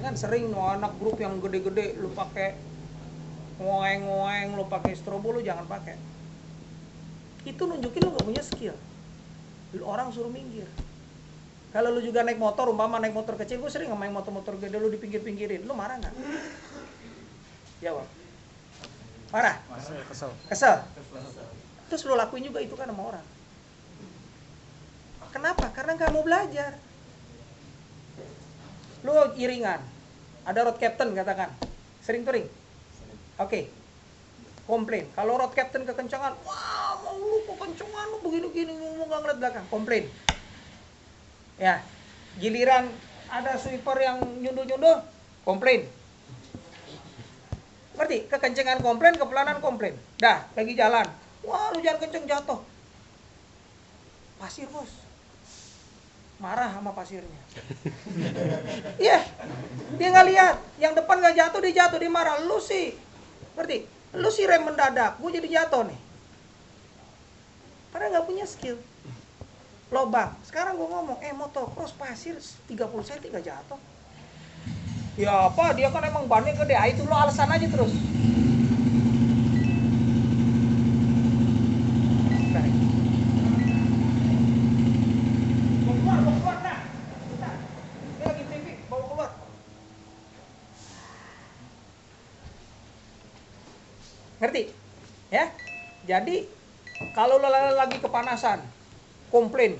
kan sering anak grup yang gede-gede lu pakai ngoeng-ngoeng, lu pakai strobo, lu jangan pakai. Itu nunjukin lu gak punya skill. Lu orang suruh minggir. Kalau lu juga naik motor, umpama naik motor kecil, gue sering main motor-motor gede, lu dipinggir-pinggirin, lu marah nggak? Jawab. Marah? Kesel? Terus lu lakuin juga itu kan sama orang. Kenapa? Karena nggak mau belajar. Lu iringan, ada road captain katakan, sering touring. Oke. Komplain. Kalau road captain kekencangan, wah mau lu kekencangan lu begini-gini ngomong nggak ngeliat belakang, komplain. Ya, giliran ada sweeper yang nyundul-nyundul, komplain. Ngerti? Kekencengan komplain, kepelanan komplain. Dah, lagi jalan. Wah, lu jangan kenceng jatuh. Pasir, bos. Marah sama pasirnya. Iya. Dia nggak lihat. Yang depan nggak jatuh, dia jatuh, dia marah. Lu sih. Ngerti? Lu sih rem mendadak, gue jadi jatuh nih. Padahal nggak punya skill. Lobang. Sekarang gue ngomong, motocross pasir 30 cm nggak jatuh. Ya apa, dia kan emang bannya gede, itu lo alasan aja terus. Mau keluar dah. Dia lagi briefing, bawa keluar. Ngerti? Ya? Jadi, kalau lo lagi kepanasan, komplain.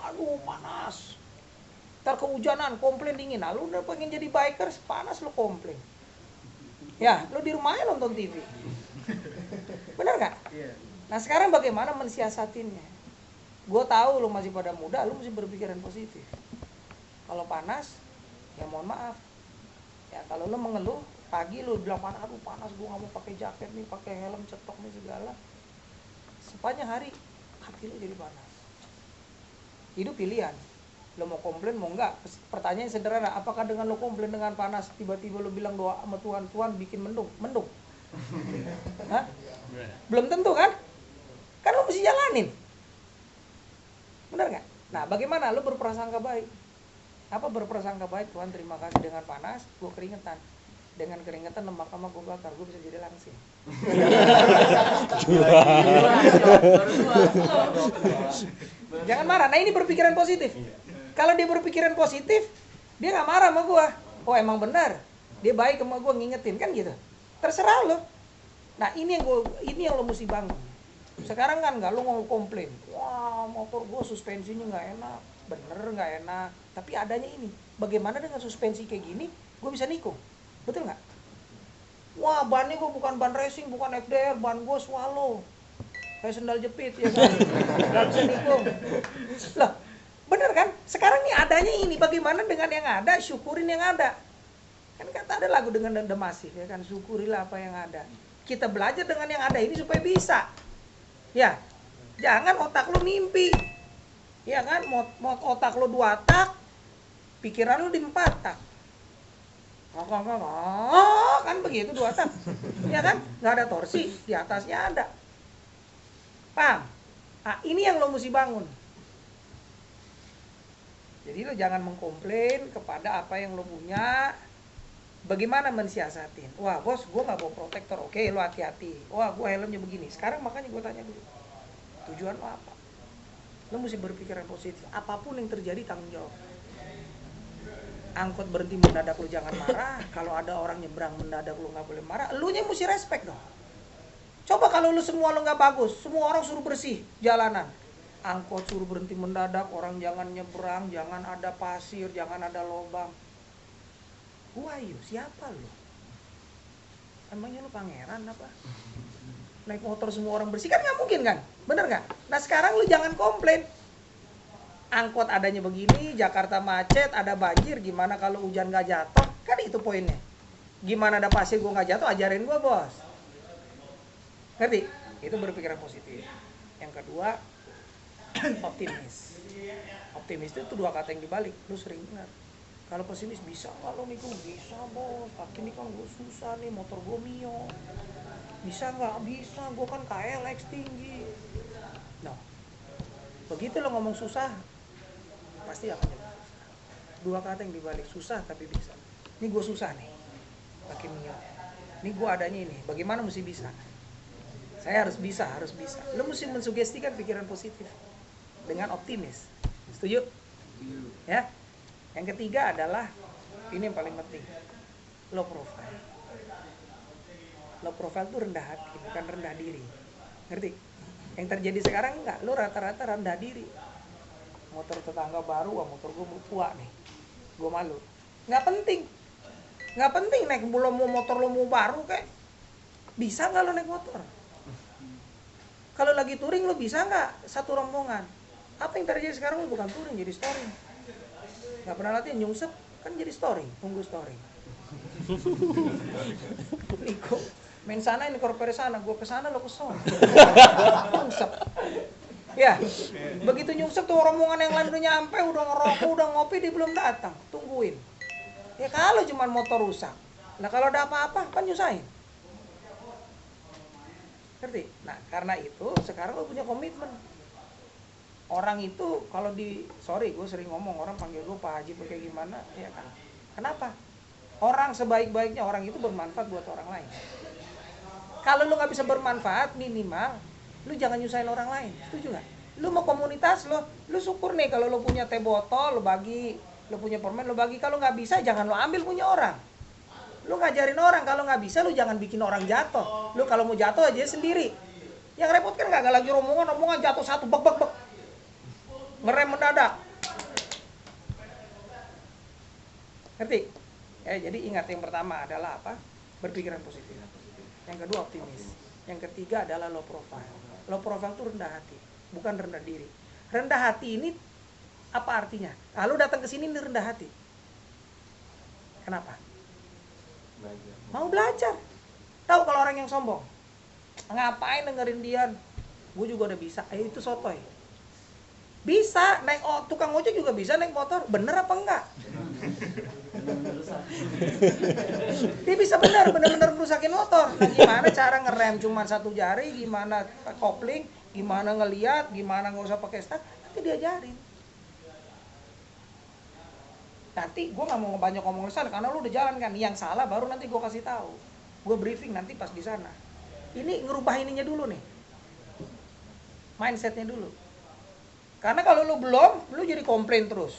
Aduh, panas. Ntar kehujanan, komplain dingin. Nah, lu udah pengen jadi bikers, panas lu komplain. Ya, lu di rumahnya nonton TV. Bener gak? Nah, sekarang bagaimana mensiasatinnya? Gue tahu lu masih pada muda, lu mesti berpikiran positif. Kalau panas, ya mohon maaf. Ya, kalau lu mengeluh, pagi lu bilang panas, aduh panas, gue gak mau pakai jaket nih, pakai helm, cetok nih segala. Sepanjang hari, hati lu jadi panas. Hidup pilihan. Lo mau komplain mau enggak? Pertanyaan sederhana, apakah dengan lo komplain dengan panas tiba-tiba lo bilang doa sama Tuhan, Tuhan bikin mendung? Hah? Belum tentu kan? Kan lo mesti jalanin. Benar nggak? Nah, bagaimana lo berprasangka baik? Apa berprasangka baik? Tuhan terima kasih dengan panas, gue keringetan. Dengan keringetan lemak sama gue bakar, gue bisa jadi langsing. Jangan marah. Nah, ini berpikiran positif. Kalau dia berpikiran positif, dia nggak marah sama gue. Oh emang benar, dia baik sama gue ngingetin kan gitu. Terserah lo. Nah ini yang lo mesti bangun. Sekarang kan nggak lo mau komplain. Wah motor gue suspensinya nggak enak, bener nggak enak. Tapi adanya ini. Bagaimana dengan suspensi kayak gini, gue bisa nikung, betul nggak? Wah bannya gue bukan ban racing, bukan FDR, ban gue swallow, kayak sendal jepit ya kan, nggak bisa nikung. Loh. Bener kan? Sekarang nih adanya ini, bagaimana dengan yang ada, syukurin yang ada. Kan kata ada lagu dengan The Massive ya kan, syukurilah apa yang ada. Kita belajar dengan yang ada ini supaya bisa. Ya. Jangan otak lu mimpi. Ya kan? Otak lu 2 tak, pikiran lu di 4 tak. Kan begitu 2 tak. Ya kan? Enggak ada torsi, di atasnya ada. Paham? Nah, ini yang lo mesti bangun. Jadi lo jangan mengkomplain kepada apa yang lo punya. Bagaimana mensiasatin? Wah bos, gue gak bawa protektor. Oke, lo hati-hati. Wah, gue helmnya begini. Sekarang makanya gue tanya dulu, tujuan lo apa? Lo mesti berpikiran positif. Apapun yang terjadi tanggung jawab. Angkot berhenti mendadak, lo jangan marah. Kalau ada orang nyebrang mendadak, lo gak boleh marah. Lo nya mesti respect dong. Coba kalau lo semua lo gak bagus, semua orang suruh bersih jalanan. Angkot suruh berhenti mendadak, orang jangan nyebrang, jangan ada pasir, jangan ada lubang. Who are you? Siapa lu? Emangnya lu pangeran apa? Naik motor semua orang bersih kan nggak mungkin kan? Bener nggak? Nah sekarang lu jangan komplain. Angkot adanya begini, Jakarta macet, ada banjir, gimana kalau hujan nggak jatuh? Kan itu poinnya. Gimana ada pasir gua nggak jatuh? Ajarin gua bos. Ngerti? Itu berpikiran positif. Yang kedua, optimis. Optimis itu 2 kata yang dibalik. Lu sering dengar. Kalau pesimis bisa kalau nih gue bisa bos. Tapi ini kan gue susah nih, motor gue Mio. Bisa nggak? Bisa. Gue kan KLX tinggi. Nah, begitu lo ngomong susah, pasti akan jadi susah. 2 kata yang dibalik, susah tapi bisa. Ini gue susah nih, pakai Mio. Ini gue adanya ini, bagaimana mesti bisa? Saya harus bisa. Lo mesti mensugestikan pikiran positif dengan optimis. Setuju? Ya. Yang ketiga adalah ini yang paling penting, low profile. Low profile itu rendah hati, bukan rendah diri. Ngerti? Yang terjadi sekarang enggak, lo rata-rata rendah diri. Motor tetangga baru, motor gue tua nih, gue malu. Nggak penting naik motor lo mau baru kayak. Bisa nggak lo naik motor? Kalau lagi touring lo bisa nggak satu rombongan? Apa yang terjadi sekarang lo bukan touring, jadi storing. Nggak pernah latihan nyungsep, kan jadi storing, tunggu storing. Niko main sana, ini korpor sana, gue kesana lo kesana. Nyungsep. Ya, begitu nyungsep tuh rombongan yang lain udah nyampe, udah ngerokok, udah ngopi, dia belum datang, tungguin. Ya kalau cuma motor rusak, nah kalau ada apa-apa kan nyusahin. Ngerti? Nah karena itu sekarang lo punya komitmen. Orang itu kalau gue sering ngomong, orang panggil gue Pak Haji kayak gimana, ya kan? Kenapa? Orang sebaik-baiknya orang itu bermanfaat buat orang lain. Kalau lu nggak bisa bermanfaat, minimal lu jangan nyusahin orang lain. Setuju nggak? Lu mau komunitas lu syukur nih kalau lu punya teh botol, lu bagi, lu punya permen, lu bagi. Kalau nggak bisa, jangan lu ambil punya orang. Lu ngajarin orang, kalau nggak bisa, lu jangan bikin orang jatuh. Lu kalau mau jatuh aja sendiri. Yang repot kan nggak lagi rombongan jatuh satu, bek. Ngerem mendadak. Ngerti? Ya, jadi ingat yang pertama adalah apa? Berpikiran positif. Yang kedua optimis. Yang ketiga adalah low profile. Low profile itu rendah hati, bukan rendah diri. Rendah hati ini apa artinya? Lalu datang ke sini ini rendah hati. Kenapa? Mau belajar. Tahu kalau orang yang sombong, ngapain dengerin dia? Gue juga udah bisa. Itu sotoy. Bisa naik tukang ojek juga bisa naik motor. Bener apa enggak? Dia bisa benar-benar merusakin motor. Nah, gimana cara ngerem cuma satu jari, gimana kopling, gimana ngelihat, gimana nggak usah pakai stang, nanti diajarin. Nanti gue nggak mau banyak ngomong di sana karena lu udah jalan kan. Yang salah baru nanti gue kasih tahu. Gue briefing nanti pas di sana. Ini ngerubah ininya dulu nih, mindsetnya dulu. Karena kalau lu belum, lu jadi komplain terus.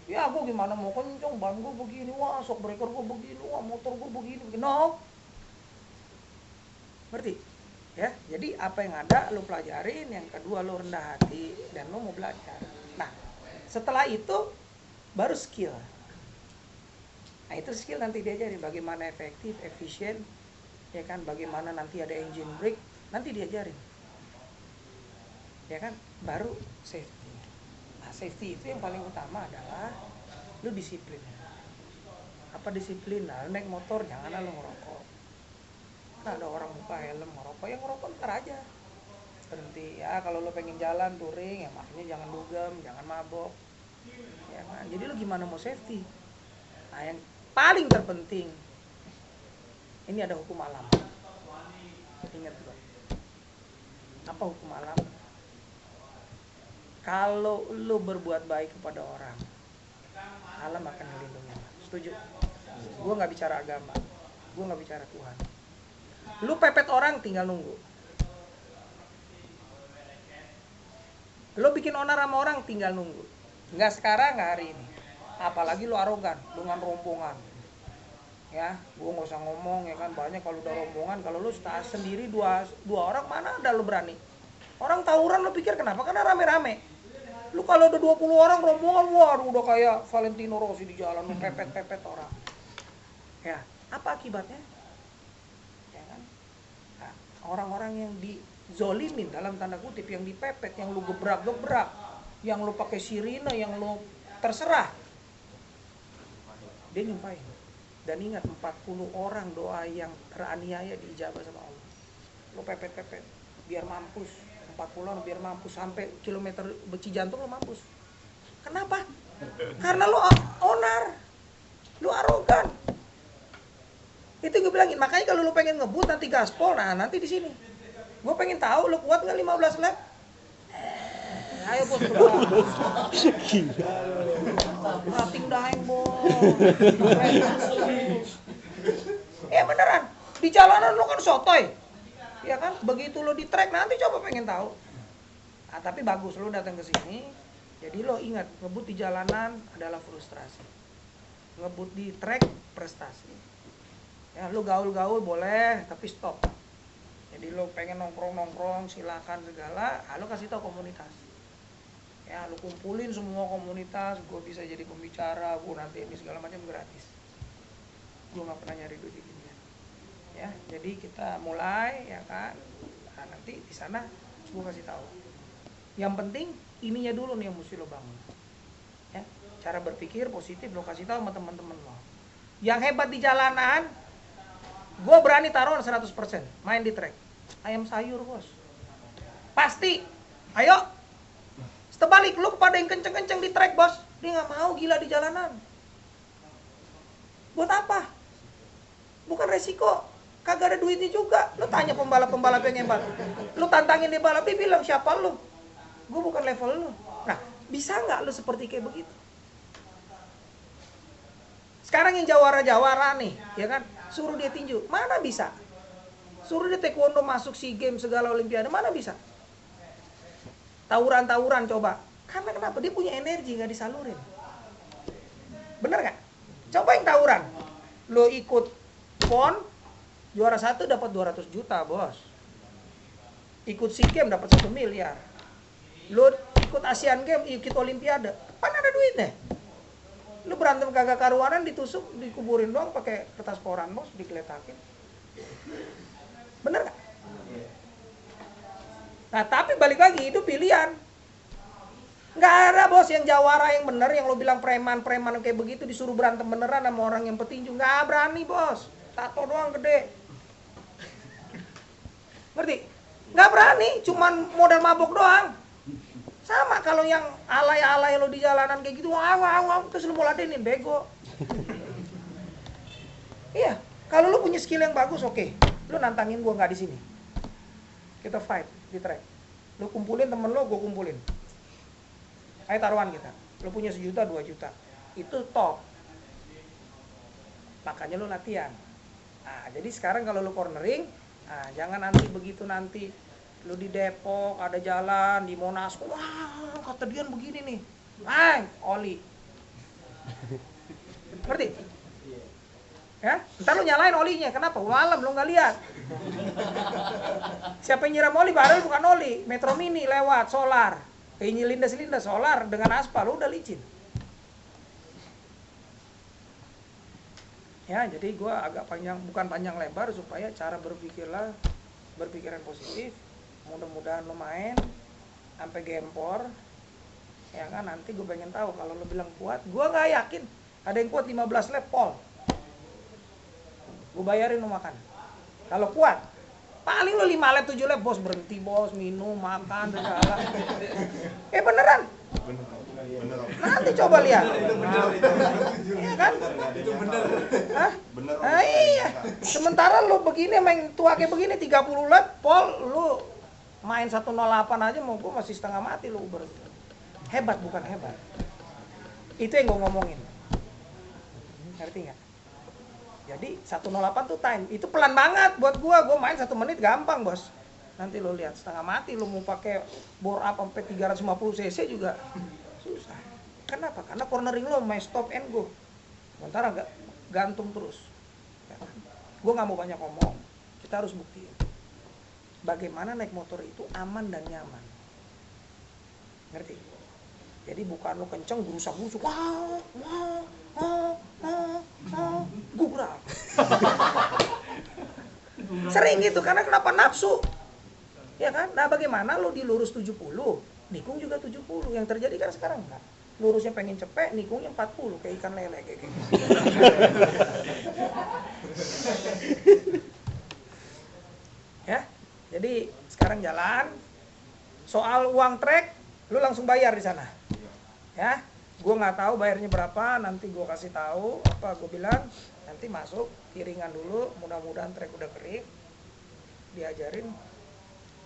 Ya gue gimana mau kenceng, ban gue begini, wah shock breaker gue begini, wah motor gue begini. No. Ngerti? Ya, jadi apa yang ada lu pelajarin, yang kedua lu rendah hati dan lu mau belajar. Nah, setelah itu baru skill. Nah, itu skill nanti diajarin bagaimana efektif, efisien, ya kan, bagaimana nanti ada engine brake, nanti diajarin. Ya kan, baru safety. Nah, safety itu yang paling utama adalah lu disiplin. Apa disiplin? Nah, lu naik motor janganlah lu ngerokok. Nah, ada orang buka helm ngerokok, ya ngerokok ntar aja. Berhenti. Ya kalau lu pengen jalan touring, ya makanya jangan dugem, jangan mabok. Ya kan? Jadi lu gimana mau safety? Nah, yang paling terpenting ini ada hukum alam. Ingat juga. Apa hukum alam? Kalau lu berbuat baik kepada orang, alam akan melindungi. Setuju? Gue nggak bicara agama, gue nggak bicara Tuhan. Lu pepet orang tinggal nunggu. Lu bikin onar sama orang tinggal nunggu. Nggak sekarang, nggak hari ini. Apalagi lu arogan dengan rombongan. Ya, gue nggak usah ngomong ya kan, banyak kalau udah rombongan. Kalau lu sendiri dua orang mana ada lu berani? Orang tawuran lu pikir kenapa? Karena rame-rame. Lu kalau ada 20 orang rombongan, waduh udah kayak Valentino Rossi di jalan, lu pepet-pepet orang. Ya, apa akibatnya? Ya kan? Nah, orang-orang yang dizolimin dalam tanda kutip, yang dipepet, yang lu gebrak-gebrak, yang lu pakai sirine, yang lu terserah, dia nyumpahin. Dan ingat 40 orang doa yang teraniaya diijabah sama Allah. Lu pepet-pepet biar mampus. 40 orang biar mampus sampai kilometer beci jantung lo mampus. Kenapa? Karena lo onar, lo arogan. Itu gue bilangin. Makanya kalau lo pengen ngebut nanti gaspol, nah nanti di sini. Gue pengen tahu lo kuat nggak 15 lap? Ayo bos coba. Rating daeng bos. jalanan lo kan sotoy. Ya kan? Begitu lo di track nanti coba pengen tahu. Ah, tapi bagus lo datang ke sini. Jadi lo ingat, ngebut di jalanan adalah frustrasi. Ngebut di track prestasi. Ya, lo gaul-gaul boleh, tapi stop. Jadi lo pengen nongkrong-nongkrong silakan segala, lo kasih tahu komunitas. Ya, lo kumpulin semua komunitas, gue bisa jadi pembicara, gue nanti ini segala macam gratis. Gue nggak pernah nyari duit di dunia. Ya, jadi kita mulai ya kan. Nah, nanti di sana gue kasih tahu. Yang penting ininya dulu nih yang mesti lo bangun. Ya, cara berpikir positif lo kasih tahu sama teman-teman lo. Yang hebat di jalanan, gue berani taruhan 100% main di track. Ayam sayur bos. Pasti. Ayo. Sebalik lu kepada yang kenceng-kenceng di track bos. Dia gak mau gila di jalanan. Buat apa? Bukan resiko. Kagak ada duitnya juga. Lu tanya pembalap-pembalap yang hebat. Lu tantangin dia balap, dia bilang siapa lu? Gue bukan level lu. Nah, bisa gak lu seperti kayak begitu? Sekarang yang jawara-jawara nih, ya kan? Suruh dia tinju, mana bisa? Suruh dia taekwondo masuk SEA Games segala olimpiade, mana bisa? Tawuran-tawuran coba. Karena kenapa? Dia punya energi gak disalurin. Bener gak? Coba yang tawuran. Lo ikut PON, juara 1 dapat 200 juta bos. Ikut SEA Games dapat 1 miliar. Lo ikut Asian Games, ikut olimpiade, mana ada duitnya? Lu berantem kagak karuanan, ditusuk, dikuburin doang pakai kertas koran bos, digeletakin. Bener gak? Nah tapi balik lagi, itu pilihan. Gak ada bos yang jawara yang bener, yang lo bilang preman-preman kayak begitu disuruh berantem beneran sama orang yang petinju. Gak berani bos, tato doang gede. Ngerti? Gak berani, cuman modal mabok doang. Sama kalau yang alay-alay lo di jalanan kayak gitu, wow, terus lo mau ladenin, bego. Iya, kalau lo punya skill yang bagus, oke. Lo nantangin gue nggak di sini. Kita fight di track. Lo kumpulin temen lo, gue kumpulin. Ayo taruhan kita. Lo punya 1 juta, 2 juta. Itu top. Makanya lo latihan. Nah, jadi sekarang kalau lo cornering, nah, jangan nanti begitu nanti lu di Depok ada jalan di Monas, wah kata dia begini nih, oli, ngerti? Ya, ntar lu nyalain olinya, kenapa? Malam lu nggak lihat. Siapa yang nyiram oli? Padahal bukan oli, Metro Mini lewat solar, kayak lindas-lindas solar dengan aspal, udah licin. Ya, jadi gue agak panjang, bukan panjang lebar supaya cara berpikiran positif. Mudah-mudahan lo main sampai gempor, ya kan? Nanti gue pengen tahu kalau lo bilang kuat, gue nggak yakin ada yang kuat 15 lap pol. Gue bayarin lo makan. Kalau kuat, paling lo 5 lap 7 lap bos, berhenti bos, minum, makan, segala. Beneran. Bener. Nanti coba lihat. Iya kan? Itu bener. Hah? Bener. Iya. Sementara lo begini main tua kayak begini 30 lap pol, lo main 108 aja mau gue masih setengah mati lo Uber. Hebat bukan hebat. Itu yang gue ngomongin. Ngerti nggak? Jadi 108 tuh time. Itu pelan banget buat gue. Gue main 1 menit gampang bos. Nanti lo lihat setengah mati lo mau pakai bore up sampai 350 cc juga susah. Kenapa? Karena cornering lo main stop and go. Sementara gak gantung terus. Gue nggak mau banyak ngomong. Kita harus buktiin. Bagaimana naik motor itu aman dan nyaman. Ngerti? Jadi bukan lo kenceng gerusak-gerusuk, gubrak. Sering gitu karena kenapa nafsu. Ya kan? Nah bagaimana lo di lurus 70, nikung juga 70. Yang terjadi kan sekarang enggak. Lurusnya pengen cepet, nikungnya 40 kayak ikan lele kayak gitu. Ya. Jadi sekarang jalan. Soal uang trek, lu langsung bayar di sana. Ya, gue nggak tahu bayarnya berapa. Nanti gue kasih tahu. Apa gue bilang? Nanti masuk iringan dulu. Mudah-mudahan trek udah kering. Diajarin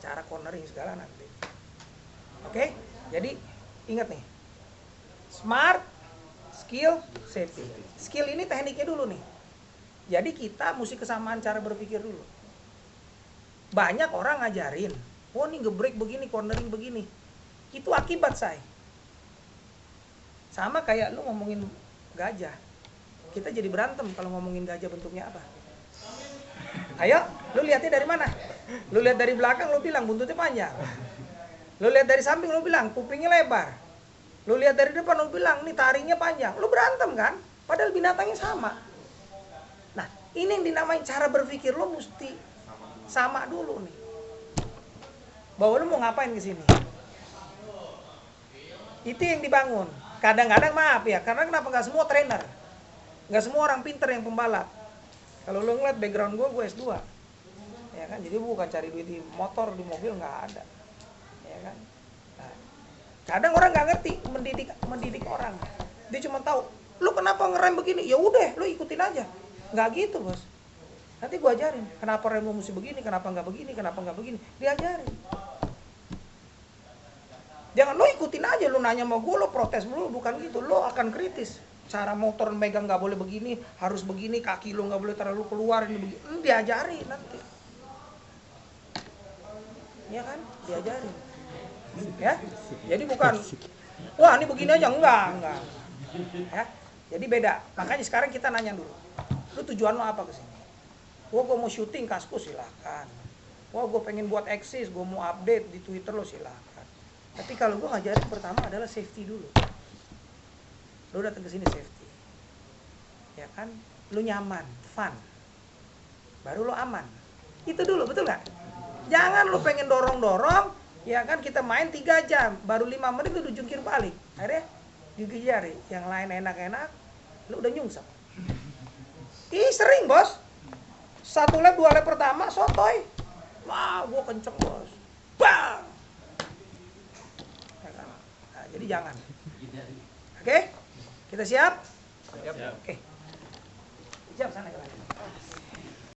cara cornering segala nanti. Oke? Jadi ingat nih. Smart, skill, safety. Skill ini tekniknya dulu nih. Jadi kita mesti kesamaan cara berpikir dulu. Banyak orang ngajarin, oh nih gebrek begini, cornering begini. Itu akibat saya. Sama kayak lu ngomongin gajah. Kita jadi berantem kalau ngomongin gajah bentuknya apa. Ayo, lu lihatnya dari mana? Lu lihat dari belakang, lu bilang buntutnya panjang. Lu lihat dari samping, lu bilang kupingnya lebar. Lu lihat dari depan, lu bilang nih taringnya panjang. Lu berantem kan? Padahal binatangnya sama. Nah, ini yang dinamain cara berpikir lu mesti sama dulu nih. Bahwa lu mau ngapain ke sini? Itu yang dibangun. Kadang-kadang maaf ya, karena kenapa nggak semua trainer? Nggak semua orang pinter yang pembalap. Kalau lu ngeliat background gue S2. Ya kan, jadi bukan cari duit di motor, di mobil nggak ada. Ya kan. Nah, kadang orang nggak ngerti mendidik orang. Dia cuma tahu, lu kenapa ngerem begini? Ya udah, lu ikutin aja. Nggak gitu, Bos. Nanti gue ajarin, kenapa rem lu mesti begini, kenapa nggak begini, kenapa nggak begini. Diajarin. Jangan lo ikutin aja, lo nanya sama gue, lo protes mulu, bukan gitu. Lo akan kritis. Cara motor megang nggak boleh begini, harus begini, kaki lo nggak boleh terlalu keluar, ini begini. Diajari nanti. Ya kan, diajari. Ya, jadi bukan, wah ini begini aja, enggak. Ya, jadi beda. Makanya sekarang kita nanya dulu, lo tujuan lo apa kesini? Wah gue mau syuting Kaskus, silakan. Wah gue pengen buat eksis, gue mau update di Twitter, lo silakan. Tapi kalau gue ngajarin pertama adalah safety dulu. Lo datang ke sini safety, ya kan? Lo nyaman, fun, baru lo aman. Itu dulu, betul nggak? Jangan lo pengen dorong, ya kan? Kita main 3 jam, baru 5 menit lo udah jungkir balik. Akhirnya gigit jari, yang lain enak-enak, lo udah nyungsep. Ih sering bos. 1 lap 2 lap pertama sotoy. Wah, gue kenceng bos. Bang. Jadi jangan. Oke? Kita siap? Siap. Oke. Siap sana.